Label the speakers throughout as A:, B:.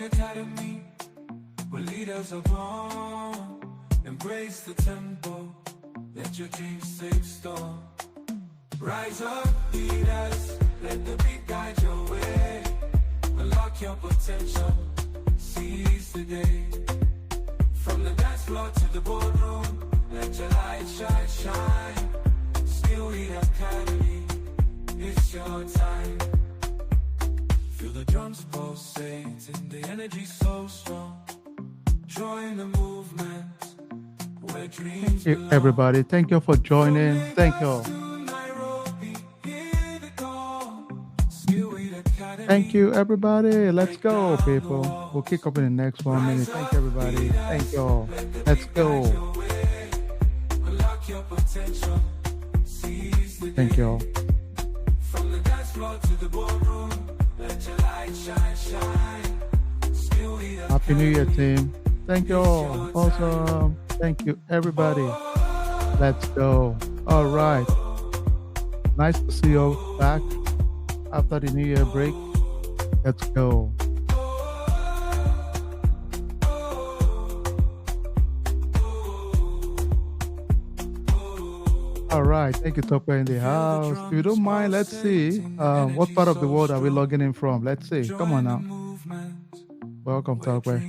A: Academy, where leaders are born. Embrace the tempo, let your dreams take storm. Rise up, leaders, let the beat guide your way. Unlock your potential, seize the day. From the dance floor to the boardroom, let your light shine, shine. Skill Academy, it's your time. Feel the drums pulsating, the energy so strong. Join the movement where dreams belong.
B: Everybody, thank you for joining. Thank you. Thank you, everybody. Let's go, people. We'll kick up in the next 1 minute. Thank you, everybody. Thank you all. Let's go. Thank you all.
A: From the dance floor to the boardroom, let your light shine, shine.
B: Happy New Year, team. Thank you all. Awesome. Thank you, everybody. Let's go. All right. Nice to see you back after the New Year break. Let's go. All right. Thank you, Topper in the house. If you don't mind, let's see. What part of the world are we logging in from? Let's see. Come on now. Welcome, Topper.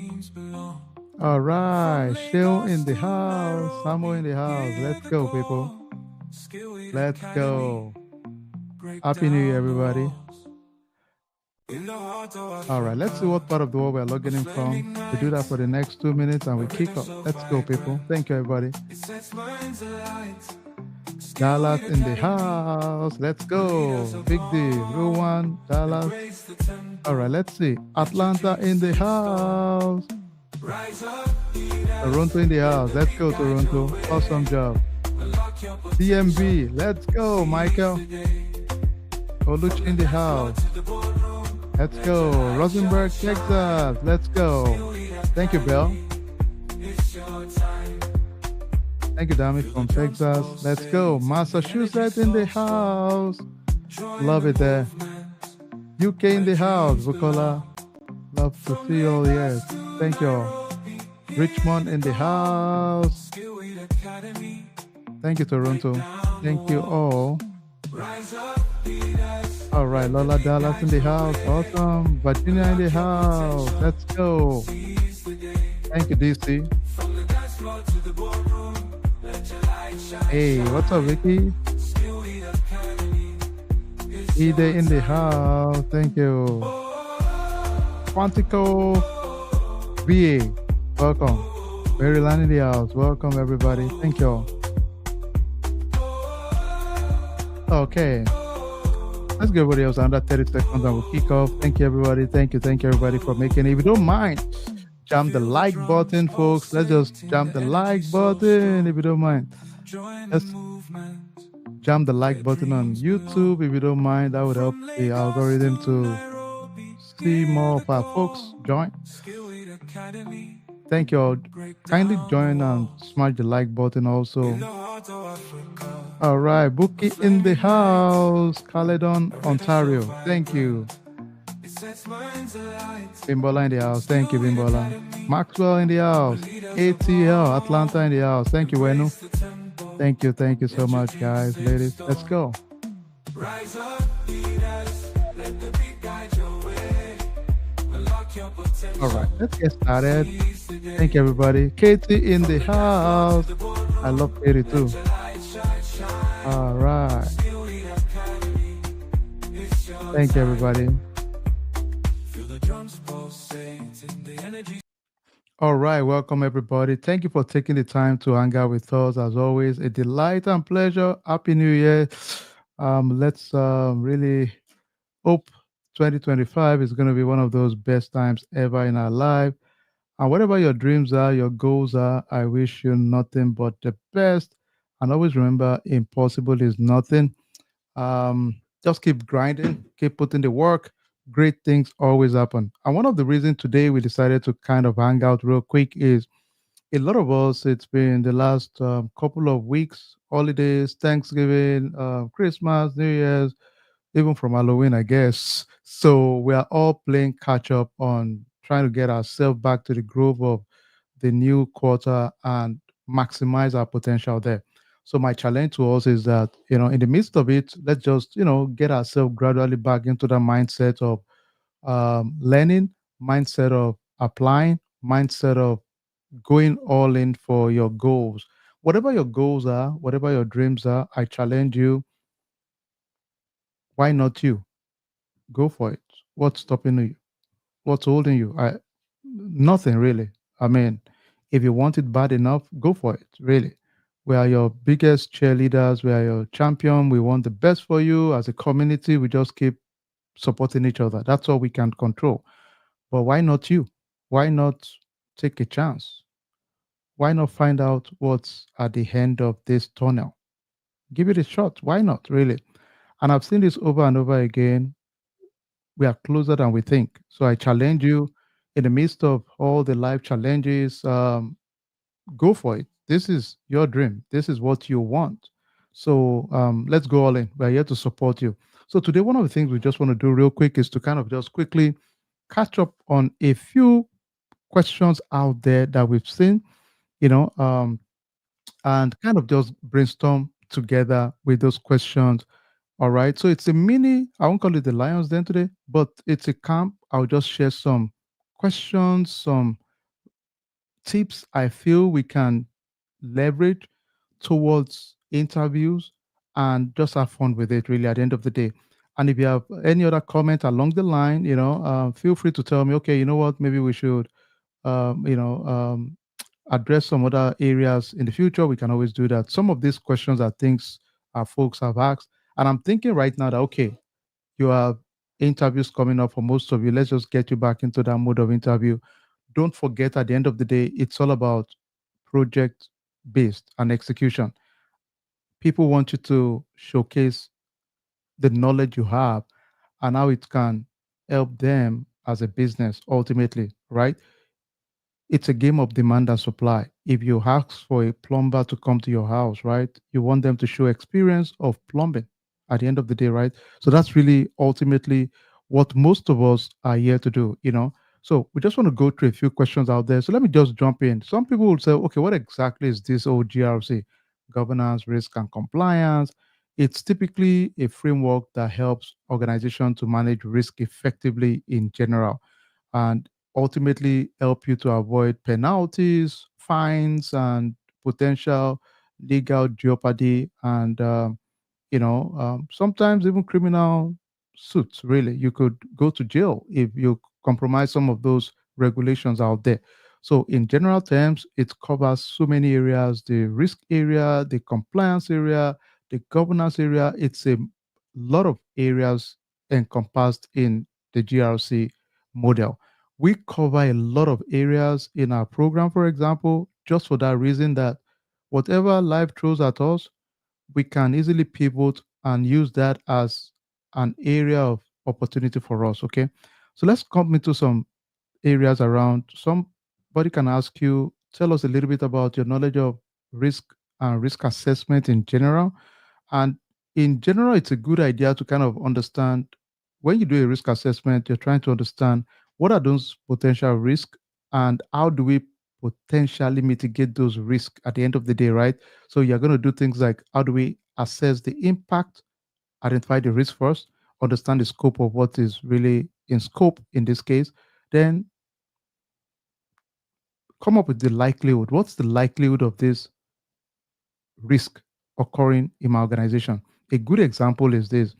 B: All right. Shill in the house. Samuel in the house. Let's go, people. Let's go. Happy New Year, everybody. All right, let's see what part of the world we're logging in from. We do that for the next 2 minutes and we kick off. Let's go, people. Thank you, everybody. Dallas in the house. Let's go. Big D, Rowan, Dallas. All right, let's see. Atlanta in the house. Toronto in the house. Let's go, Toronto. Awesome job. DMV. Let's go, Michael. Oluch in the house. Let's go. Rosenberg, Texas. Let's go. Thank you, Bill. Thank you, Dami from Texas. Let's go. Massachusetts in the house. Love it there. UK in the house. Bukola. Love to see you all. Yes. Thank you all. Richmond in the house. Thank you, Toronto. Thank you all. All right, Lola Dallas in the house. Awesome. Virginia in the house. Let's go. Thank you, DC. Hey, what's up, Vicky? Ide in the house. Thank you. Quantico VA. Welcome. Maryland in the house. Welcome, everybody. Thank you all. Okay. Let's give everybody else under 30 seconds and we'll kick off. Thank you, everybody. Thank you, everybody, for making it. If you don't mind, jam the like button, folks. Let's just jam the like button, if you don't mind. Let's jam the like button on YouTube, if you don't mind. That would help the algorithm to see more of our folks join. Thank you all. Kindly join and smash the like button also. All right, Bookie in the house, Caledon, Ontario. Thank you. Bimbola in the house. Thank you, Bimbola. Maxwell in the house. ATL, Atlanta in the house. Thank you, Wenu. Thank you so much, guys, ladies. Let's go. All right, let's get started. Thank you, everybody. Katie in the house. I love Katie too. All right. Thank you, everybody. All right, welcome, everybody. Thank you for taking the time to hang out with us. As always, a delight and pleasure. Happy New Year. Let's really hope 2025 is going to be one of those best times ever in our life. And whatever your dreams are, your goals are, I wish you nothing but the best. And always remember, impossible is nothing. Just keep grinding, keep putting the work. Great things always happen. And one of the reasons today we decided to kind of hang out real quick is a lot of us, it's been the last couple of weeks, holidays, Thanksgiving, Christmas, New Year's, even from Halloween, I guess. So we are all playing catch up on trying to get ourselves back to the grove of the new quarter and maximize our potential there. So my challenge to us is that, in the midst of it, let's just, get ourselves gradually back into the mindset of learning, mindset of applying, mindset of going all in for your goals. Whatever your goals are, whatever your dreams are, I challenge you. Why not you? Go for it. What's stopping you? What's holding you? Nothing really. I mean, if you want it bad enough, go for it. Really, we are your biggest cheerleaders. We are your champion. We want the best for you as a community. We just keep supporting each other. That's all we can control. But why not you? Why not take a chance? Why not find out what's at the end of this tunnel? Give it a shot. Why not? Really. And I've seen this over and over again. We are closer than we think. So I challenge you in the midst of all the life challenges, go for it. This is your dream. This is what you want. So let's go all in. We're here to support you. So today, one of the things we just want to do real quick is to kind of just quickly catch up on a few questions out there that we've seen, you know, um, and kind of just brainstorm together with those questions. All right. So it's a mini, I won't call it the Lions Den today, but it's a camp. I'll just share some questions, some tips I feel we can leverage towards interviews and just have fun with it really at the end of the day. And if you have any other comment along the line, feel free to tell me, okay, you know what, maybe we should, um, you know, um, address some other areas in the future. We can always do that. Some of these questions are things our folks have asked. And I'm thinking right now that, okay, you have interviews coming up for most of you. Let's just get you back into that mode of interview. Don't forget, at the end of the day, it's all about project based and execution. People want you to showcase the knowledge you have and how it can help them as a business ultimately, right? It's a game of demand and supply. If you ask for a plumber to come to your house, right, you want them to show experience of plumbing at the end of the day, right? So that's really ultimately what most of us are here to do. So we just want to go through a few questions out there. So let me just jump in. Some people will say, okay, what exactly is this OGRC? Governance, risk, and compliance. It's typically a framework that helps organizations to manage risk effectively in general, and ultimately help you to avoid penalties, fines, and potential legal jeopardy, and sometimes even criminal suits. Really, you could go to jail if you compromise some of those regulations out there. So, in general terms, it covers so many areas: the risk area, the compliance area, the governance area. It's a lot of areas encompassed in the GRC model. We cover a lot of areas in our program, for example, just for that reason that whatever life throws at us, we can easily pivot and use that as an area of opportunity for us. Okay. So let's come into some areas around. Somebody can ask you, tell us a little bit about your knowledge of risk and risk assessment in general. And in general, it's a good idea to kind of understand when you do a risk assessment, you're trying to understand what are those potential risks and how do we potentially mitigate those risks at the end of the day, right? So you're going to do things like how do we assess the impact, identify the risk first, understand the scope of what is really in scope in this case, then come up with the likelihood. What's the likelihood of this risk occurring in my organization? A good example is this: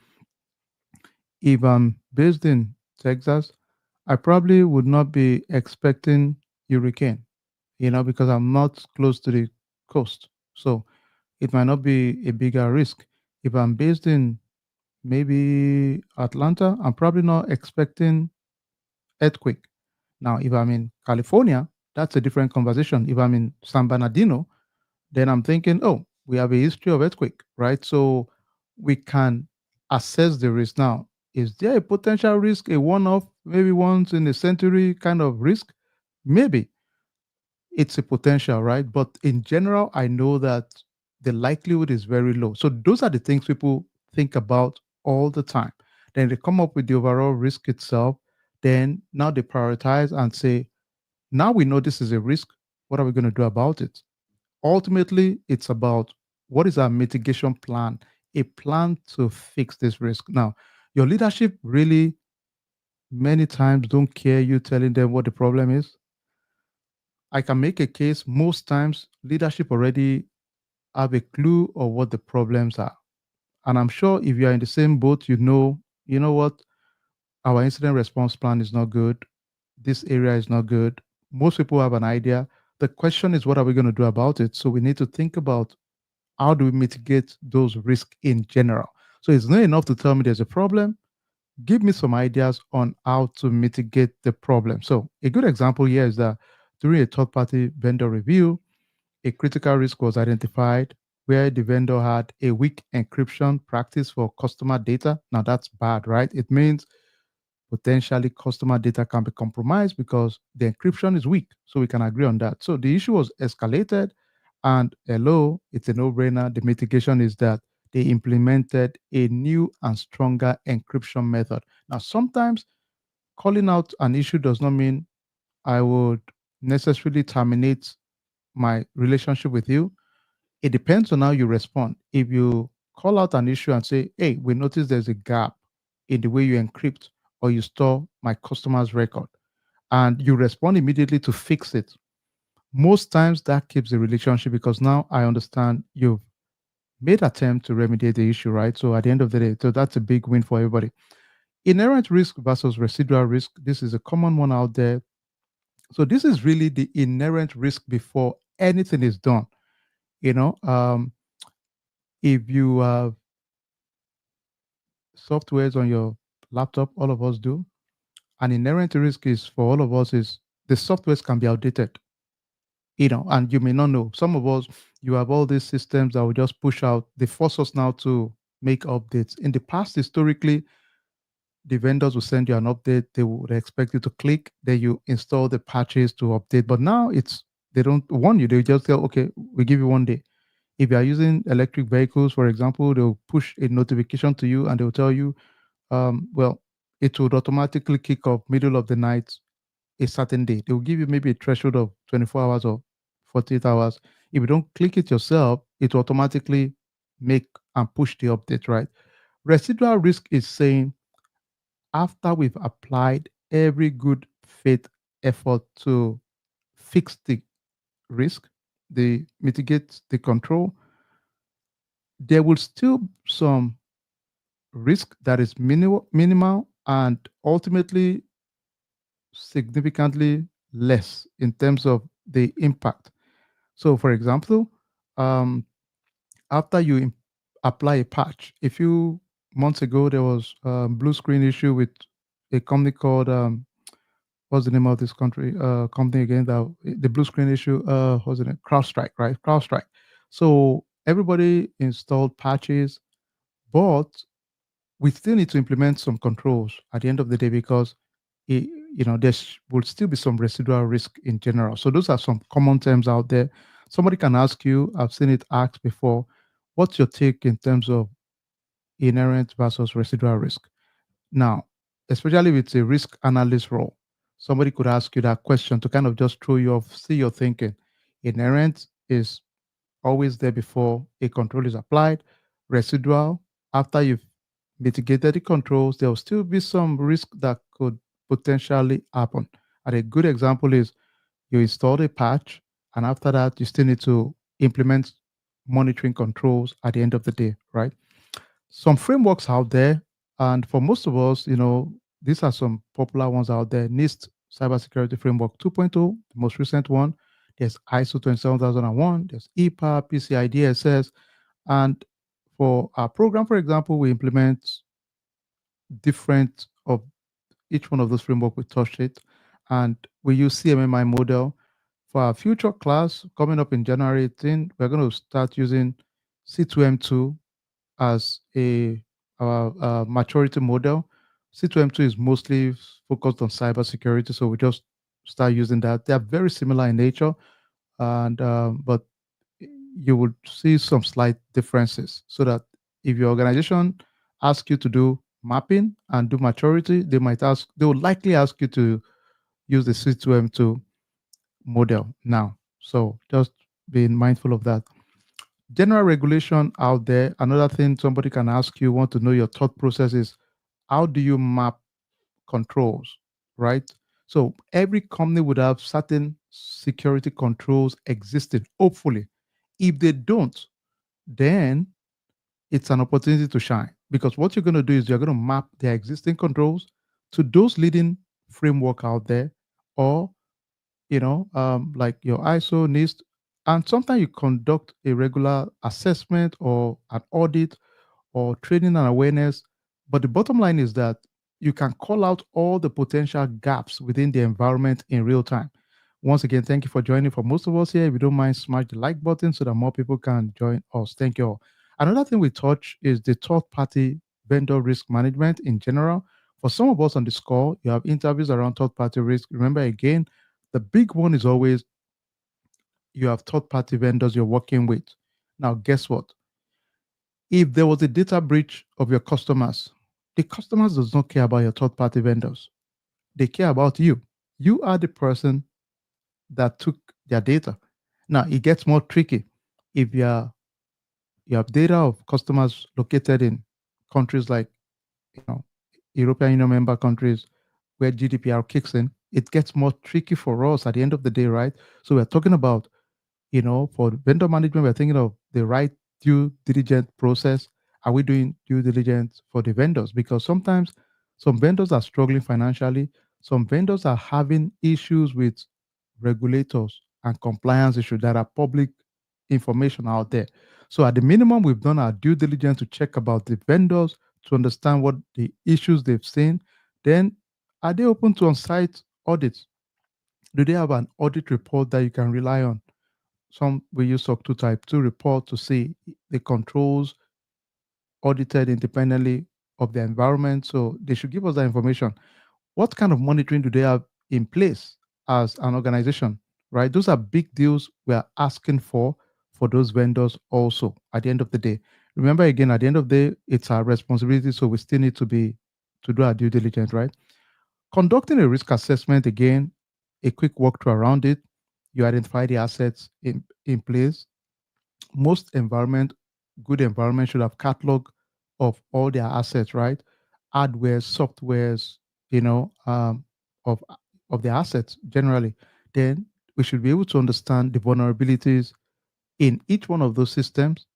B: if I'm based in Texas, I probably would not be expecting hurricane, because I'm not close to the coast. So it might not be a bigger risk. If I'm based in maybe Atlanta, I'm probably not expecting earthquake. Now, if I'm in California, that's a different conversation. If I'm in San Bernardino, then I'm thinking, oh, we have a history of earthquake, right? So we can assess the risk now. Is there a potential risk, a one off, maybe once in a century kind of risk? Maybe it's a potential, right? But in general, I know that the likelihood is very low. So those are the things people think about all the time. Then they come up with the overall risk itself. Then now they prioritize and say, now we know this is a risk. What are we going to do about it? Ultimately, it's about what is our mitigation plan, a plan to fix this risk. Now, your leadership really many times don't care you telling them what the problem is. I can make a case most times leadership already have a clue of what the problems are. And I'm sure if you are in the same boat, you know what, our incident response plan is not good. This area is not good. Most people have an idea. The question is, what are we going to do about it? So we need to think about how do we mitigate those risks in general. So it's not enough to tell me there's a problem. Give me some ideas on how to mitigate the problem. So a good example here is that during a third-party vendor review, a critical risk was identified where the vendor had a weak encryption practice for customer data. Now that's bad, right? It means potentially customer data can be compromised because the encryption is weak. So we can agree on that. So the issue was escalated, and hello, it's a no-brainer. The mitigation is that they implemented a new and stronger encryption method. Now, sometimes calling out an issue does not mean I would necessarily terminate my relationship with you. It depends on how you respond. If you call out an issue and say, hey, we noticed there's a gap in the way you encrypt or you store my customer's record, and you respond immediately to fix it, most times that keeps the relationship because now I understand you've made attempt to remediate the issue, right? So at the end of the day, so that's a big win for everybody. Inherent risk versus residual risk. This is a common one out there. So this is really the inherent risk before anything is done. You know, if you have softwares on your laptop, all of us do. An inherent risk is for all of us is the softwares can be outdated, and you may not know. Some of us, you have all these systems that will just push out. They force us now to make updates. In the past, historically, the vendors will send you an update. They would expect you to click, then you install the patches to update. But now they don't warn you. They just tell, okay, we give you 1 day. If you are using electric vehicles, for example, they'll push a notification to you and they'll tell you, well, it would automatically kick off middle of the night a certain day. They will give you maybe a threshold of 24 hours or 48 hours. If you don't click it yourself, it will automatically make and push the update, right? Residual risk is saying after we've applied every good faith effort to fix the risk, the mitigate the control, there will still some risk that is minimal and ultimately significantly less in terms of the impact. So, for example, um, after you apply a patch, a few months ago there was a blue screen issue with a company called what's the name of this country company again? The blue screen issue. What's the name? CrowdStrike, right? CrowdStrike. So everybody installed patches, but we still need to implement some controls at the end of the day because there will still be some residual risk in general. So those are some common terms out there. Somebody can ask you, I've seen it asked before, what's your take in terms of inherent versus residual risk? Now, especially with a risk analyst role, somebody could ask you that question to kind of just throw you off, see your thinking. Inherent is always there before a control is applied. Residual, after you've mitigated the controls, there will still be some risk that could potentially happen. And a good example is you install a patch, and after that, you still need to implement monitoring controls at the end of the day, right? Some frameworks out there, and for most of us, these are some popular ones out there. NIST Cybersecurity Framework 2.0, the most recent one. There's ISO 27001, there's EPA, PCI DSS, and for our program, for example, we implement different of each one of those framework. We touched it, and we use CMMI model. For our future class coming up in January 18, we're going to start using C2M2 as a our maturity model. C2M2 is mostly focused on cybersecurity, so we just start using that. They are very similar in nature, and but you would see some slight differences. So that if your organization asks you to do mapping and do maturity, they will likely ask you to use the C2M2 model now. So just being mindful of that. General regulation out there, another thing somebody can ask you, want to know your thought process is how do you map controls, right? So every company would have certain security controls existing, hopefully. If they don't, then it's an opportunity to shine because what you're going to do is you're going to map their existing controls to those leading framework out there, or like your ISO, NIST, and sometimes you conduct a regular assessment or an audit or training and awareness. But the bottom line is that you can call out all the potential gaps within the environment in real time. Once again, thank you for joining. For most of us here, if you don't mind, smash the like button so that more people can join us. Thank you all. Another thing we touch is the third party vendor risk management in general. For some of us on this call, you have interviews around third party risk. Remember, again, the big one is always you have third party vendors you're working with. Now, guess what? If there was a data breach of your customers, the customers does not care about your third party vendors. They care about you. You are the person that took their data. Now it gets more tricky if you have data of customers located in countries like you know European Union member countries where GDPR kicks in. It gets more tricky for us at the end of the day, right? So we're talking about for vendor management, we're thinking of the right due diligence process. Are we doing due diligence for the vendors? Because sometimes some vendors are struggling financially, some vendors are having issues with regulators and compliance issues that are public information out there. So at the minimum, we've done our due diligence to check about the vendors to understand what the issues they've seen. Then are they open to on-site audits? Do they have an audit report that you can rely on? Some we use SOC 2 Type 2 report to see the controls audited independently of the environment. So they should give us that information. What kind of monitoring do they have in place as an organization? Right? Those are big deals we are asking for those vendors also at the end of the day. Remember again, at the end of the day, it's our responsibility. So we still need to do our due diligence, right? Conducting a risk assessment, again, a quick walkthrough around it. You identify the assets in place. Most good environment should have catalog of all their assets, right? Hardware, softwares, you know, of of the assets generally. Then we should be able to understand the vulnerabilities in each one of those systems,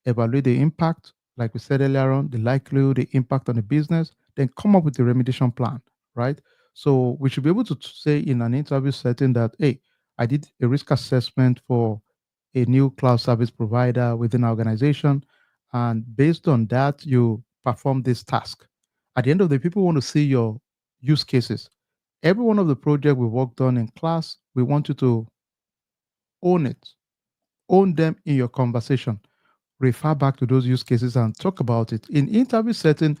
B: evaluate the impact, like we said earlier on, the likelihood, the impact on the business, then come up with the remediation plan, right? So we should be able to say in an interview setting that, hey, I did a risk assessment for a new cloud service provider within our organization. And based on that, you perform this task. At the end of the day, people want to see your use cases. Every one of the project we worked on in class, we want you to own it, own them in your conversation, refer back to those use cases and talk about it. In interview setting,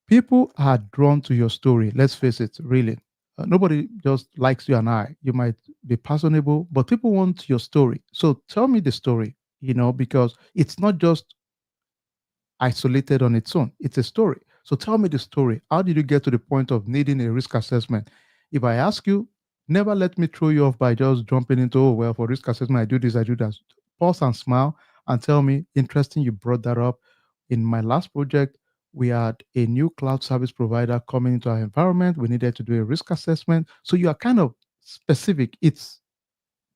B: people are drawn to your story. Let's face it, really. Nobody just likes you and I. You might be personable, but people want your story. So tell me the story, because it's not just isolated on its own. It's a story. So tell me the story. How did you get to the point of needing a risk assessment? If I ask you, never let me throw you off by just jumping into, oh, well, for risk assessment, I do this, I do that. Pause and smile and tell me, interesting, you brought that up. In my last project, we had a new cloud service provider coming into our environment. We needed to do a risk assessment. So you are kind of specific. It's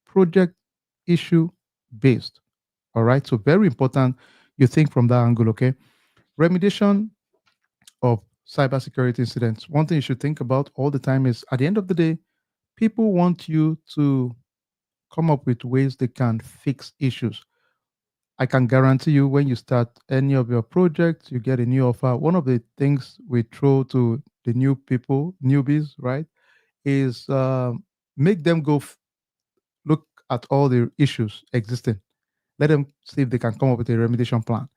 B: project issue based. All right. So very important you think from that angle, okay? Remediation of cybersecurity incidents. One thing you should think about all the time is at the end of the day, people want you to come up with ways they can fix issues. I can guarantee you when you start any of your projects, you get a new offer. One of the things we throw to the new people, newbies, right, is make them look at all the issues existing. Let them see if they can come up with a remediation plan.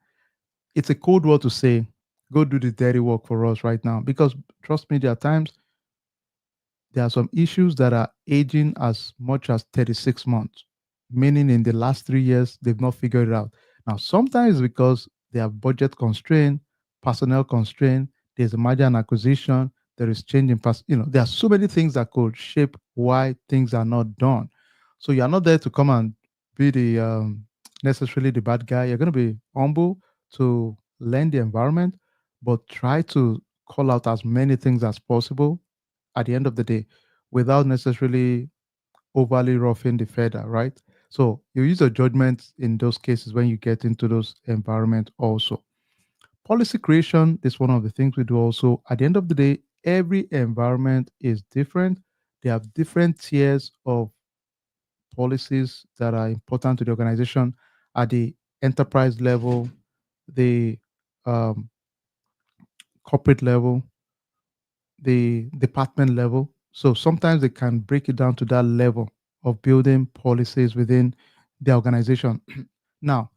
B: It's a cold word to say, go do the dirty work for us right now. Because trust me, there are times there are some issues that are aging as much as 36 months, meaning in the last 3 years, they've not figured it out. Now, sometimes because they have budget constraint, personnel constraint, there's a merger and acquisition, there is change in there are so many things that could shape why things are not done. So you're not there to come and be the necessarily the bad guy. You're going to be humble to learn the environment, but try to call out as many things as possible at the end of the day without necessarily overly roughing the feather, right? So you use your judgment in those cases when you get into those environments also. Policy creation is one of the things we do also. At the end of the day, every environment is different. They have different tiers of policies that are important to the organization at the enterprise level, the um, corporate level, the department level. So sometimes they can break it down to that level of building policies within the organization. Now,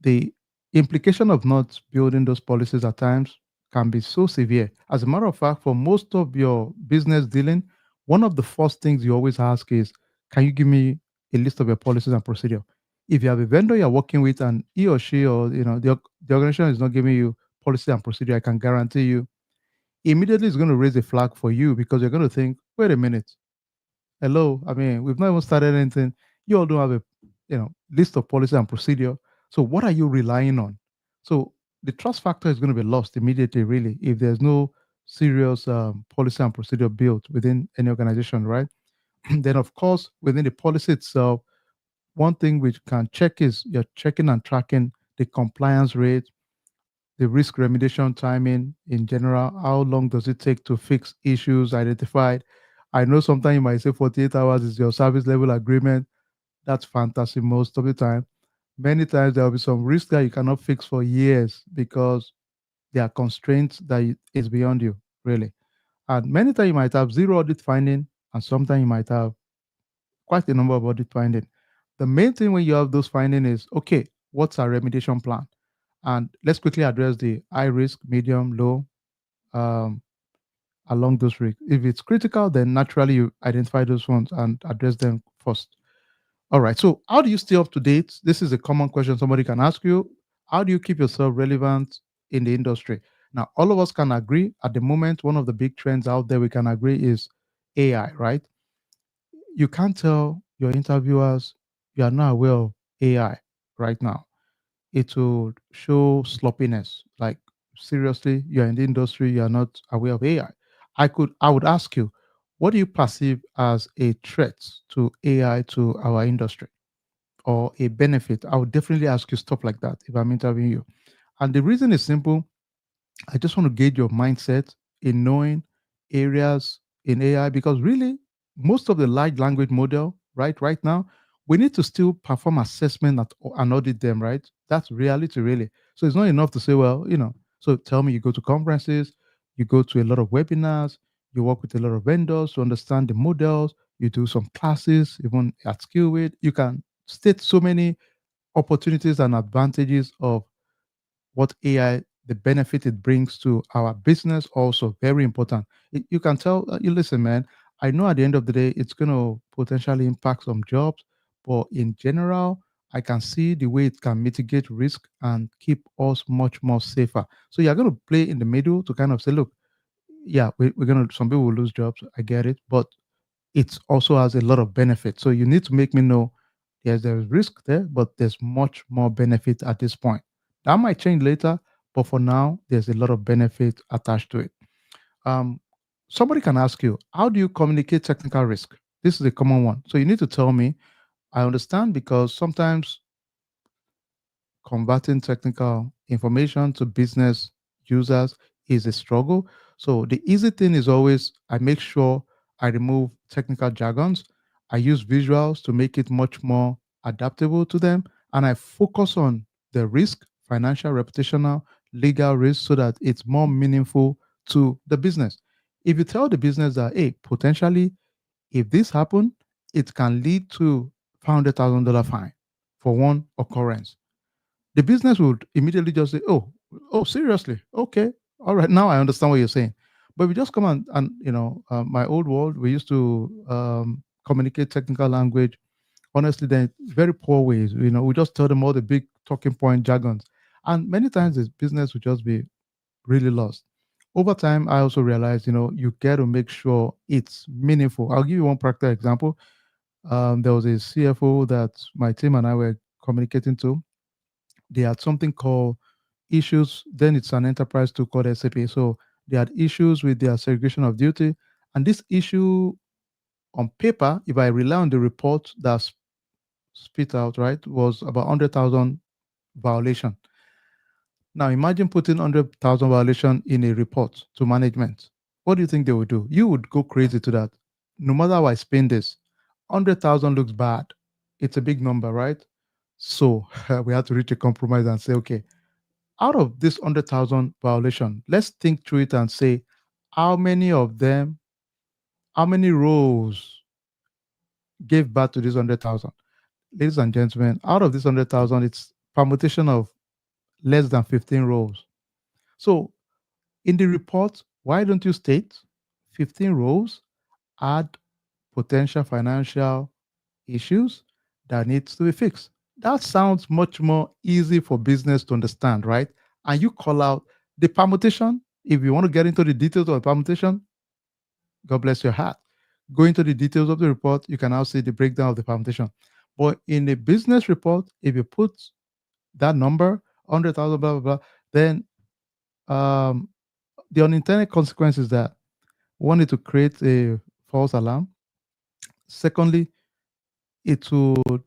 B: the implication of not building those policies at times can be so severe. As a matter of fact, for most of your business dealing, one of the first things you always ask is, can you give me a list of your policies and procedure? If you have a vendor you're working with and he or she or the organization is not giving you policy and procedure, I can guarantee you immediately it's going to raise a flag for you because you're going to think, wait a minute, hello, I mean, we've not even started anything. You all don't have a list of policy and procedure. So what are you relying on? So the trust factor is going to be lost immediately, really, if there's no serious policy and procedure built within any organization, right? Then, of course, within the policy itself, one thing which can check is you're checking and tracking the compliance rate, the risk remediation timing in general. How long does it take to fix issues identified? I know sometimes you might say 48 hours is your service level agreement. That's fantasy most of the time. Many times there will be some risk that you cannot fix for years because there are constraints that is beyond you, really. And many times you might have zero audit finding, and sometimes you might have quite a number of audit finding. The main thing when you have those findings is okay, what's our remediation plan? And let's quickly address the high risk, medium, low, um, along those risks. If it's critical, then naturally you identify those ones and address them first. All right. So, how do you stay up to date? This is a common question somebody can ask you. How do you keep yourself relevant in the industry? Now, all of us can agree at the moment, one of the big trends out there we can agree is AI, right? You can't tell your interviewers you are not aware of AI right now. It will show sloppiness. Like seriously, you're in the industry, you're not aware of AI. I would ask you, what do you perceive as a threat to AI to our industry or a benefit? I would definitely ask you stuff like that if I'm interviewing you. And the reason is simple. I just want to gauge your mindset in knowing areas in AI because really, most of the large language model, right now, we need to still perform assessment and audit them, right? That's reality, really. So it's not enough to say, well, so tell me you go to conferences, you go to a lot of webinars, you work with a lot of vendors to understand the models, you do some classes, even at SkillWith. You can state so many opportunities and advantages of what AI, the benefit it brings to our business, also very important. You can tell, you listen, man. I know at the end of the day, it's going to potentially impact some jobs, but in general, I can see the way it can mitigate risk and keep us much more safer. So you're going to play in the middle to kind of say, look, yeah, we're going to, some people will lose jobs. I get it, but it also has a lot of benefits. So you need to make me know, yes, there's risk there, but there's much more benefit at this point. That might change later, but for now, there's a lot of benefit attached to it. Um, Somebody can ask you, how do you communicate technical risk? This is a common one. So you need to tell me, I understand because sometimes converting technical information to business users is a struggle. So the easy thing is always I make sure I remove technical jargons. I use visuals to make it much more adaptable to them. And I focus on the risk, financial, reputational, legal risk, so that it's more meaningful to the business. If you tell the business that, hey, potentially, if this happen, it can lead to $500,000 fine for one occurrence, the business would immediately just say, "Oh, seriously? Okay, all right. Now I understand what you're saying." But we just come and my old world, we used to communicate technical language. Honestly, then very poor ways. We just tell them all the big talking point jargons, and many times the business would just be really lost. Over time, I also realized, you get to make sure it's meaningful. I'll give you one practical example. There was a CFO that my team and I were communicating to. They had something called issues. Then it's an enterprise tool called SAP. So they had issues with their segregation of duty. And this issue on paper, if I rely on the report that's spit out, right, was about 100,000 violation. Now imagine putting 100,000 violation in a report to management. What do you think they would do? You would go crazy to that. No matter how I spend this, 100,000 looks bad. It's a big number, right? So we had to reach a compromise and say, okay, out of this 100,000 violation, let's think through it and say, how many of them, how many rows gave birth to this 100,000? Ladies and gentlemen, out of this 100,000, it's permutation of less than 15 rows. So in the report, why don't you state 15 rows add potential financial issues that needs to be fixed? That sounds much more easy for business to understand, right? And you call out the permutation. If you want to get into the details of the permutation, God bless your heart. Go into the details of the report. You can now see the breakdown of the permutation. But in a business report, if you put that number, 100,000, blah, blah, blah, then um, the unintended consequence is that one, it to create a false alarm. Secondly, it would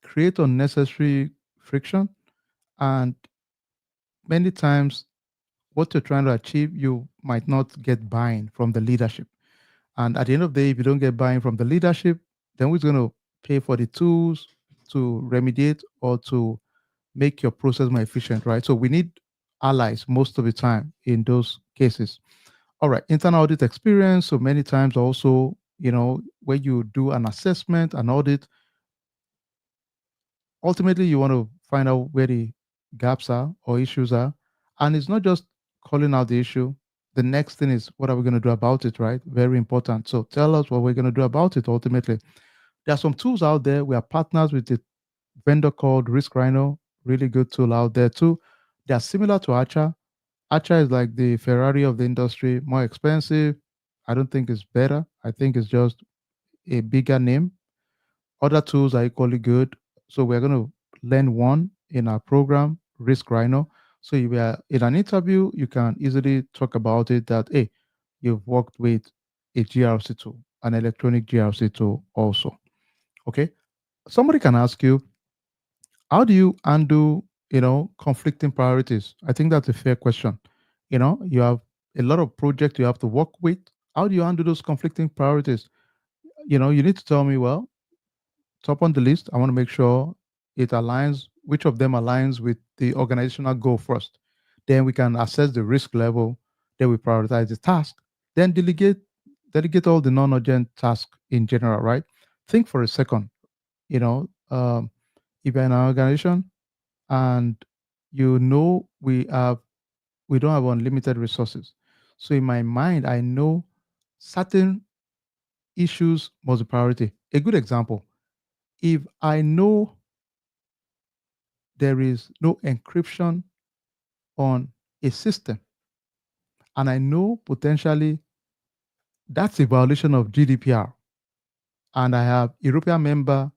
B: create unnecessary friction. And many times, what you're trying to achieve, you might not get buy-in from the leadership. And at the end of the day, if you don't get buy-in from the leadership, then who's going to pay for the tools to remediate or to make your process more efficient, right? So we need allies most of the time in those cases. All right, internal audit experience. So many times also, when you do an assessment, an audit, ultimately you want to find out where the gaps are or issues are. And it's not just calling out the issue. The next thing is, what are we going to do about it, right? Very important. So tell us what we're going to do about it ultimately. There are some tools out there. We are partners with a vendor called Risk Rhino, really good tool out there too. They are similar to Archer. Archer is like the Ferrari of the industry, more expensive. I don't think it's better. I think it's just a bigger name. Other tools are equally good. So we're going to learn one in our program, Risk Rhino. So if you are in an interview, you can easily talk about it that, hey, you've worked with a GRC tool, an electronic GRC tool also. Okay. Somebody can ask you, how do you undo, conflicting priorities? I think that's a fair question. You have a lot of projects you have to work with. How do you undo those conflicting priorities? You need to tell me, well, top on the list, I want to make sure it aligns, which of them aligns with the organizational goal first. Then we can assess the risk level, then we prioritize the task, then delegate all the non-urgent tasks in general, right? Think for a second, you know, um, if you're in an organization and we don't have unlimited resources. So in my mind, I know certain issues must be priority. A good example, if I know there is no encryption on a system, and I know potentially that's a violation of GDPR, and I have European member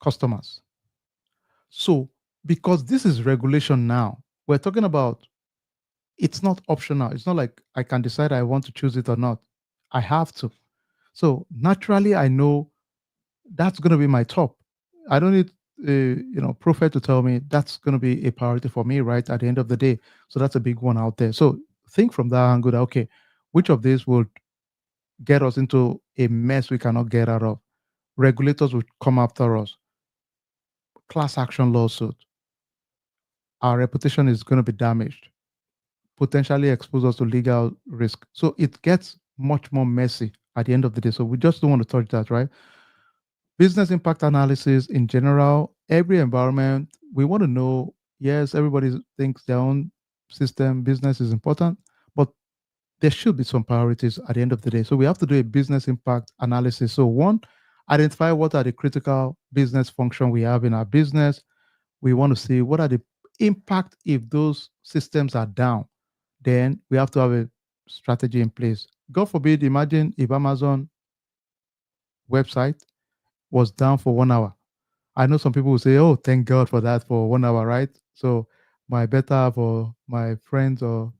B: customers. So, because this is regulation now, we're talking about it's not optional. It's not like I can decide I want to choose it or not. I have to. So, naturally, I know that's going to be my top. I don't need prophet to tell me that's going to be a priority for me, right? At the end of the day, so that's a big one out there. So think from that angle. That, okay, which of these would get us into a mess we cannot get out of? Regulators would come after us. Class action lawsuit. Our reputation is going to be damaged. Potentially expose us to legal risk. So it gets much more messy at the end of the day. So we just don't want to touch that, right? Business impact analysis in general, every environment, we want to know, yes, everybody thinks their own system, business is important, but there should be some priorities at the end of the day. So we have to do a business impact analysis. So one, identify what are the critical business function we have in our business. We want to see what are the impact if those systems are down, then we have to have a strategy in place. God forbid, imagine if Amazon website was down for 1 hour. I know some people will say, "Oh, thank God for that for 1 hour," right? So my better half or my friends or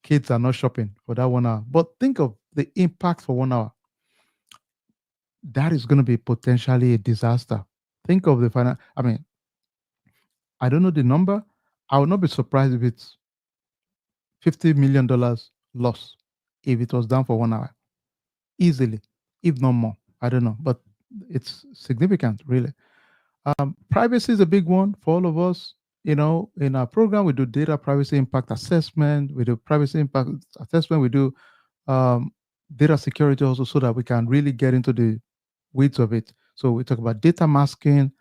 B: kids are not shopping for that 1 hour. But think of the impact for 1 hour. That is going to be potentially a disaster. Think of the final. I mean, I don't know the number. I would not be surprised if it's $50 million loss if it was down for 1 hour easily, if not more. I don't know, but it's significant, really. Privacy is a big one for all of us. In our program, we do data privacy impact assessment, we do privacy impact assessment, we do um, data security also, so that we can really get into the weeds of it. So we talk about data masking,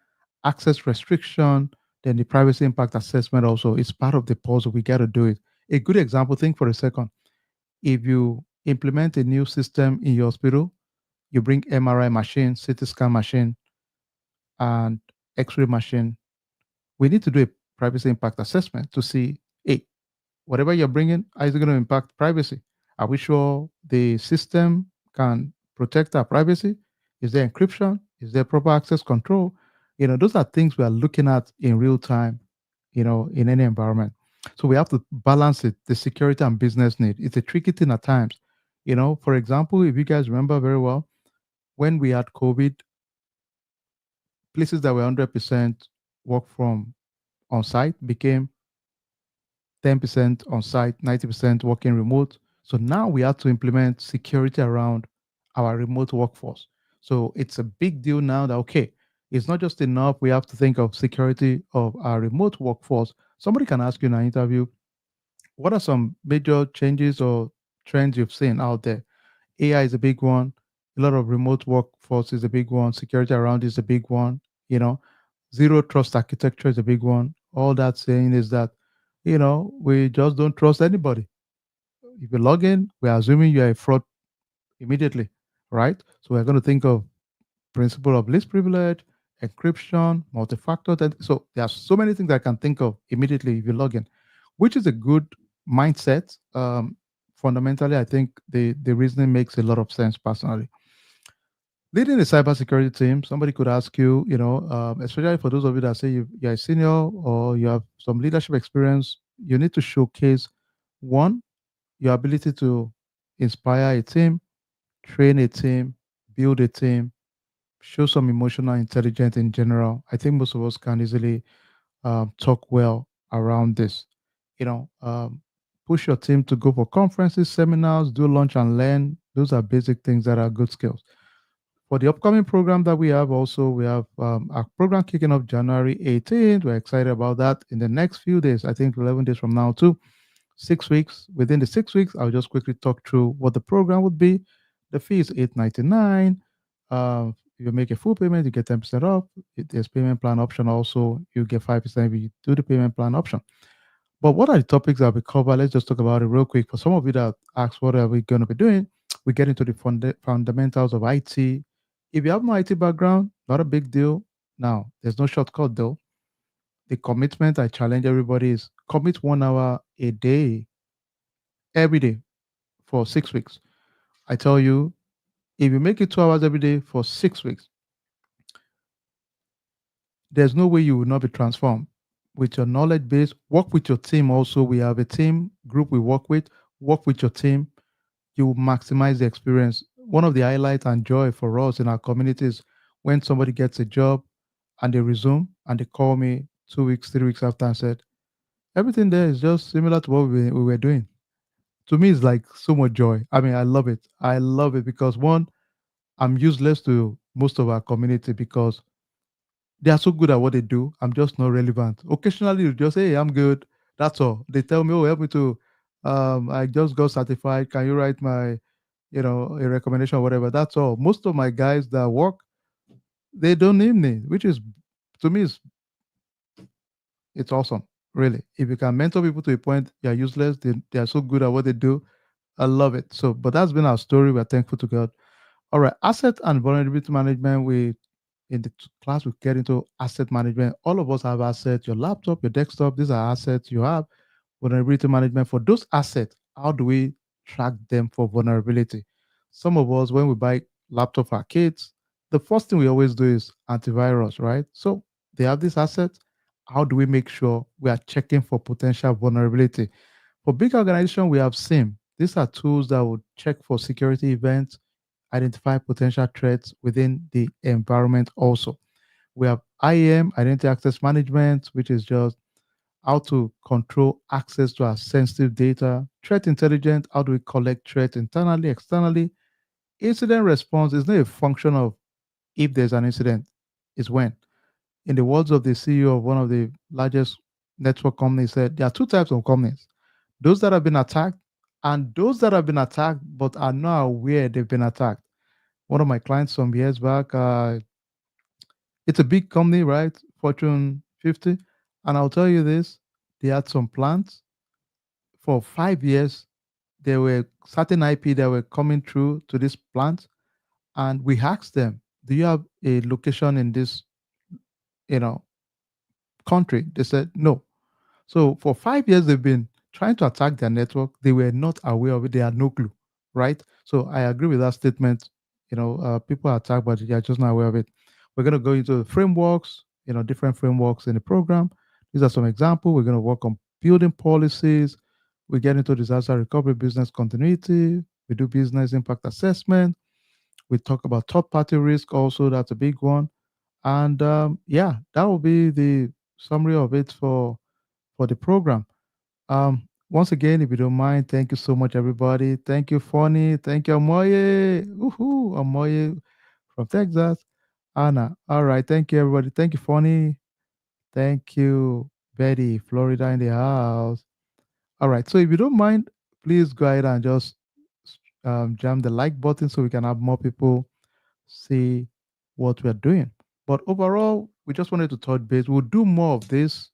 B: access restriction, then the privacy impact assessment also is part of the puzzle. We got to do it. A good example, think for a second. If you implement a new system in your hospital, you bring MRI machine, CT scan machine, and X-ray machine, we need to do a privacy impact assessment to see, hey, whatever you're bringing, how is it going to impact privacy? Are we sure the system can protect our privacy? Is there encryption? Is there proper access control? Those are things we are looking at in real time, in any environment. So we have to balance it, the security and business need. It's a tricky thing at times. For example, if you guys remember very well, when we had COVID, places that were 100% work from on site became 10% on site, 90% working remote. So now we have to implement security around our remote workforce. So it's a big deal now that, okay, it's not just enough. We have to think of security of our remote workforce. Somebody can ask you in an interview, what are some major changes or trends you've seen out there? AI is a big one. A lot of remote workforce is a big one. Security around is a big one. You know, zero trust architecture is a big one. All that saying is that, we just don't trust anybody. If you log in, we're assuming you're a fraud immediately, right? So we're going to think of principle of least privilege, encryption, multi-factor. So there are so many things I can think of immediately if you log in, which is a good mindset. Fundamentally, I think the reasoning makes a lot of sense personally. Leading a cybersecurity team, somebody could ask you, especially for those of you that say you're a senior or you have some leadership experience, you need to showcase one, your ability to inspire a team, train a team, build a team, show some emotional intelligence in general. I think most of us can easily talk well around this. You know, um, push your team to go for conferences, seminars, do lunch and learn. Those are basic things that are good skills. For the upcoming program that we have, also we have our program kicking off January 18th. We're excited about that. In the next few days, I think 11 days from now too, 6 weeks. Within the 6 weeks, I'll just quickly talk through what the program would be. The fee is $899. If you make a full payment, you get 10% off. If there's payment plan option also, you get 5% if you do the payment plan option. But what are the topics that we cover? Let's just talk about it real quick. For some of you that ask, what are we going to be doing? We get into the fundamentals of IT. If you have no IT background, not a big deal. Now, there's no shortcut though. The commitment I challenge everybody is commit 1 hour a day, every day for 6 weeks. I tell you, if you make it 2 hours every day for 6 weeks, there's no way you will not be transformed. With your knowledge base, work with your team also. We have a team group we work with your team. You will maximize the experience. One of the highlights and joy for us in our community is when somebody gets a job and they resume and they call me 2 weeks, 3 weeks after and said, everything there is just similar to what we were doing. To me, it's like so much joy. I mean, I love it. I love it because one, I'm useless to most of our community because they are so good at what they do. I'm just not relevant. Occasionally, you just say, hey, I'm good. That's all. They tell me, oh, help me to, I just got certified. Can you write my, a recommendation or whatever? That's all. Most of my guys that work, they don't need me, which is, to me, it's awesome. Really. If you can mentor people to a point, they are useless. They are so good at what they do. I love it. But that's been our story. We're thankful to God. All right. Asset and vulnerability management. in the class, we get into asset management. All of us have assets. Your laptop, your desktop, these are assets you have. Vulnerability management for those assets. How do we track them for vulnerability? Some of us, when we buy laptop for our kids, the first thing we always do is antivirus, right? So they have these assets. How do we make sure we are checking for potential vulnerability? For big organization, we have SIM. These are tools that would check for security events, identify potential threats within the environment also. We have IAM, Identity Access Management, which is just how to control access to our sensitive data. Threat intelligence, how do we collect threats internally, externally? Incident response is not a function of if there's an incident, it's when. In the words of the CEO of one of the largest network companies, said there are two types of companies: those that have been attacked and those that have been attacked but are not aware they've been attacked. One of my clients some years back, it's a big company, right? Fortune 50. And I'll tell you this, they had some plans for 5 years. There were certain IP that were coming through to this plant. And we asked them, do you have a location in this, you know, country? They said no. So for 5 years, they've been trying to attack their network. They were not aware of it. They had no clue, right? So I agree with that statement. People are attacked, but they are just not aware of it. We're going to go into the frameworks, different frameworks in the program. These are some examples. We're going to work on building policies. We get into disaster recovery, business continuity. We do business impact assessment. We talk about third party risk also. That's a big one. And yeah, that will be the summary of it for the program. Once again, if you don't mind, thank you so much, everybody. Thank you, Fonny. Thank you, Amoye. Woohoo, Amoye from Texas. Anna. All right. Thank you, everybody. Thank you, Fonny. Thank you, Betty, Florida in the house. All right. So if you don't mind, please go ahead and just jam the like button so we can have more people see what we're doing. But overall, we just wanted to touch base. We'll do more of this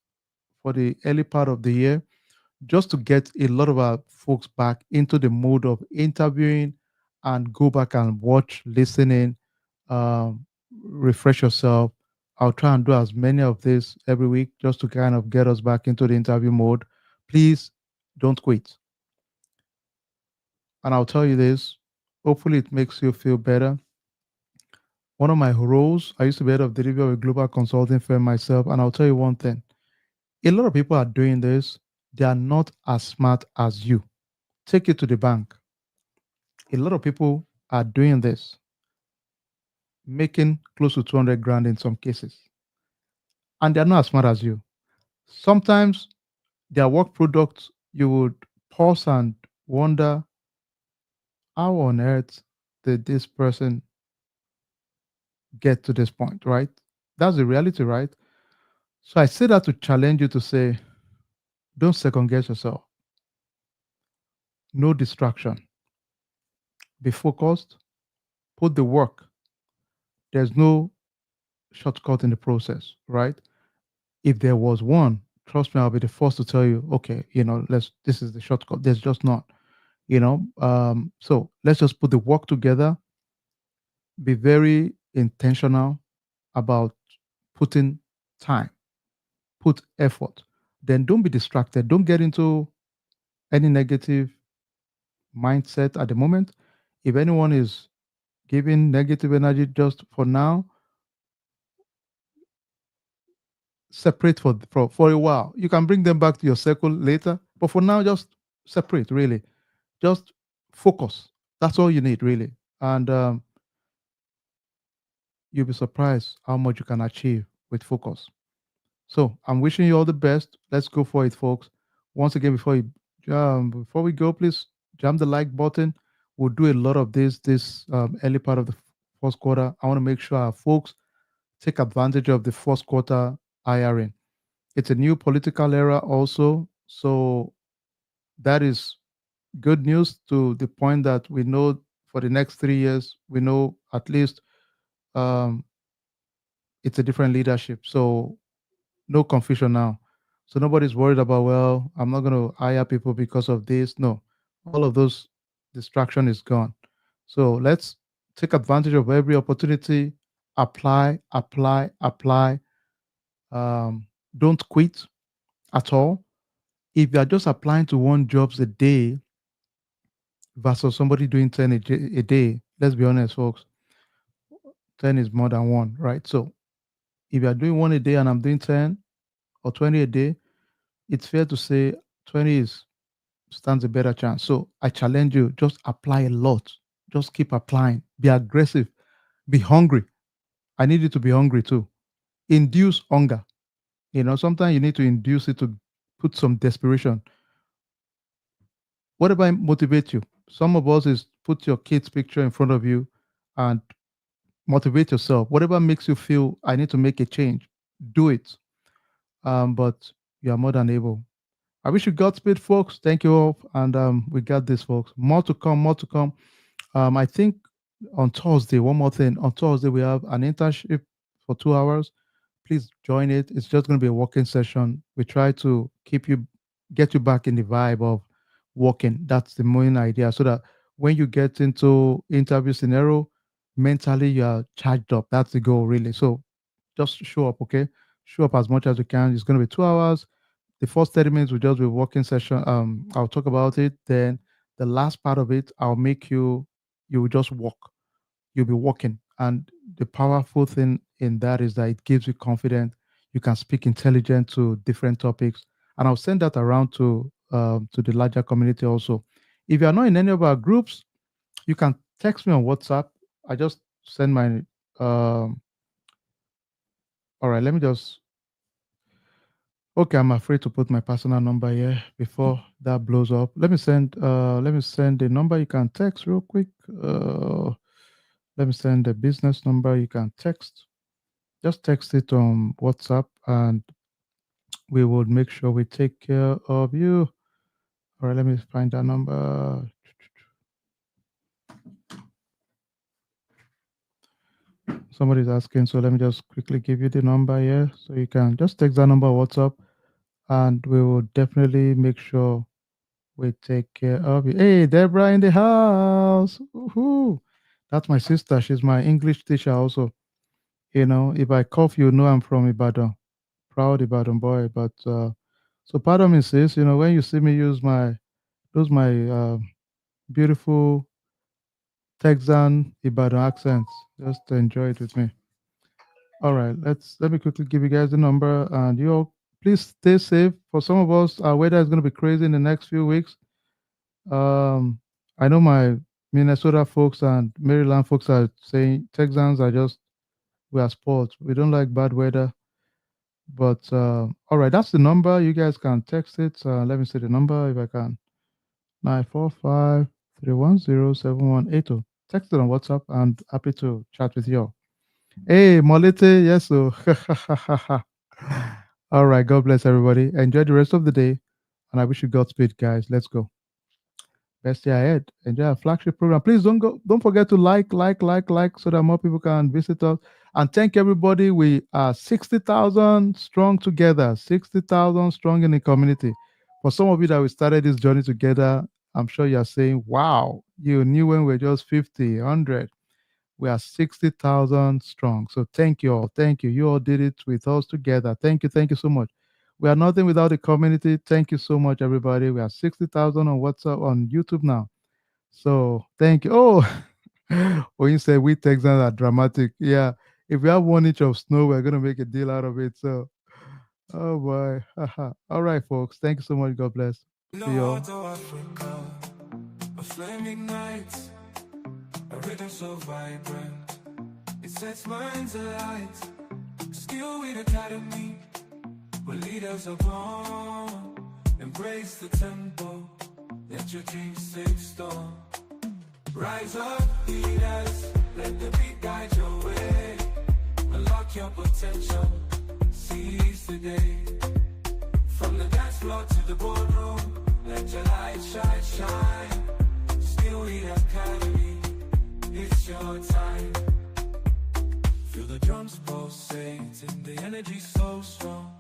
B: for the early part of the year just to get a lot of our folks back into the mode of interviewing and go back and watch, listening, refresh yourself. I'll try and do as many of this every week just to kind of get us back into the interview mode. Please don't quit. And I'll tell you this, hopefully, it makes you feel better. One of my roles, I used to be head of delivery of a global consulting firm myself. And I'll tell you one thing, a lot of people are doing this, they are not as smart as you. Take it to the bank. A lot of people are doing this, making close to 200 grand in some cases, and they're not as smart as you. Sometimes their work products, you would pause and wonder, how on earth did this person get to this point, right? That's the reality, right? So I say that to challenge you to say, don't second guess yourself. No distraction. Be focused. Put the work. There's no shortcut in the process, right? If there was one, trust me, I'll be the first to tell you, okay, this is the shortcut. There's just not. So let's just put the work together, be very intentional about putting time, put effort. Then don't be distracted. Don't get into any negative mindset at the moment. If anyone is giving negative energy just for now, separate for a while. You can bring them back to your circle later, but for now, just separate. Really, just focus. That's all you need, really, and you'll be surprised how much you can achieve with focus. So I'm wishing you all the best. Let's go for it, folks. Once again, before we go, please jam the like button. We'll do a lot of this early part of the first quarter. I want to make sure our folks take advantage of the first quarter hiring. It's a new political era also. So that is good news to the point that we know for the next 3 years, we know at least um, it's a different leadership. So no confusion now. So nobody's worried about, well, I'm not going to hire people because of this. No, all of those distraction is gone. So let's take advantage of every opportunity apply, apply, apply. Don't quit at all. If you are just applying to one jobs a day versus somebody doing 10 a day, let's be honest, folks, 10 is more than one, right? So if you are doing one a day and I'm doing 10 or 20 a day, it's fair to say 20 is stands a better chance. So I challenge you, just apply a lot. Just keep applying. Be aggressive. Be hungry. I need you to be hungry too. Induce hunger. Sometimes you need to induce it to put some desperation. Whatever motivates you. Some of us is put your kid's picture in front of you and motivate yourself. Whatever makes you feel I need to make a change, do it. But you are more than able. I wish you Godspeed, folks. Thank you all, and we got this, folks. More to come. More to come. I think on Thursday, one more thing. On Thursday, we have an internship for 2 hours. Please join it. It's just going to be a working session. We try to get you back in the vibe of working. That's the main idea. So that when you get into interview scenario, mentally you are charged up. That's the goal, really. So just show up, okay? Show up as much as you can. It's going to be 2 hours. The first 30 minutes will just be a working session. I'll talk about it. Then the last part of it, I'll make you will just walk. You'll be walking. And the powerful thing in that is that it gives you confidence. You can speak intelligent to different topics. And I'll send that around to the larger community also. If you are not in any of our groups, you can text me on WhatsApp. I just send my all right, let me just okay, I'm afraid to put my personal number here before that blows up. Let me send the number you can text real quick. Let me send the business number you can text. Just text it on WhatsApp and we will make sure we take care of you. All right, let me find that number. Somebody's asking, so let me just quickly give you the number here. So you can just text that number on WhatsApp and we will definitely make sure we take care of you. Hey, Deborah in the house. Woohoo. That's my sister. She's my English teacher also. If I cough, you know I'm from Ibadan. Proud Ibadan boy. But so pardon me, sis. When you see me use my beautiful Texan Ibadan accents, just enjoy it with me. All right, let me quickly give you guys the number, and you all please stay safe. For some of us, our weather is going to be crazy in the next few weeks. I know my Minnesota folks and Maryland folks are saying Texans are just we are spoiled. We don't like bad weather. But all right, that's the number. You guys can text it. Let me see the number if I can. 945-310-7180. Text it on WhatsApp. I'm happy to chat with you. Hey, Molite, yes, so. All right, God bless everybody. Enjoy the rest of the day, and I wish you Godspeed, guys. Let's go. Best year ahead. Enjoy our flagship program. Please don't forget to like, so that more people can visit us. And thank everybody. We are 60,000 strong together, 60,000 strong in the community. For some of you that we started this journey together, I'm sure you are saying, wow, you knew when we were just 50, 100. We are 60,000 strong. So thank you all. Thank you. You all did it with us together. Thank you. Thank you so much. We are nothing without the community. Thank you so much, everybody. We are 60,000 on WhatsApp, on YouTube now. So thank you. Oh, when you say we Texans are dramatic, yeah. If we have 1 inch of snow, we're gonna make a deal out of it. So, oh boy. All right, folks. Thank you so much. God bless. See you all.
A: Africa, a flame ignites, a rhythm so vibrant, it sets minds alight. Skill with academy, where leaders are born. Embrace the tempo, let your dreams take storm. Rise up, leaders, let the beat guide your way. Unlock your potential, seize the day. From the dance floor to the boardroom, let your light shine, shine. Still with Academy, it's your time. Feel the drums pulsating, the energy so strong.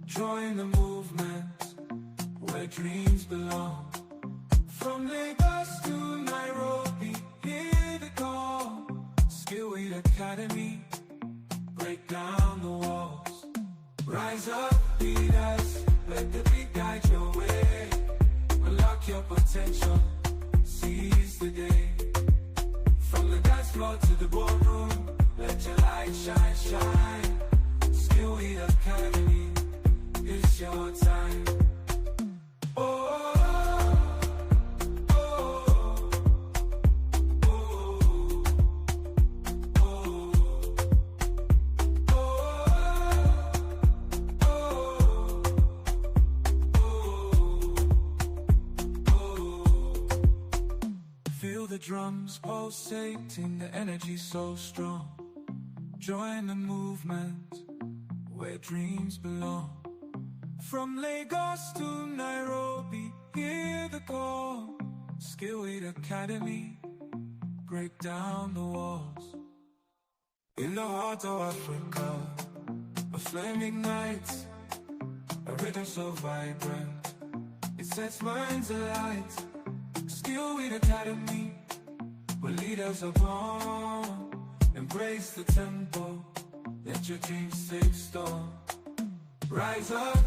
A: Join the movement, where dreams belong. From Lagos to Nairobi, hear the call. Skill with Academy. floor to the boardroom. Let your light shine, shine. Skill Weed Academy, it's your time. Oh, oh, oh, oh, oh, Feel the drums pulsating, the energy so strong. Join the movement where dreams belong. From Lagos to Nairobi, hear the call. Skill Weed Academy, break down the walls. In the heart of Africa, a flame ignites, a rhythm so vibrant, it sets minds alight. Skill Weed Academy, where leaders are born. Embrace the tempo, let your dreams take storm. Rise up,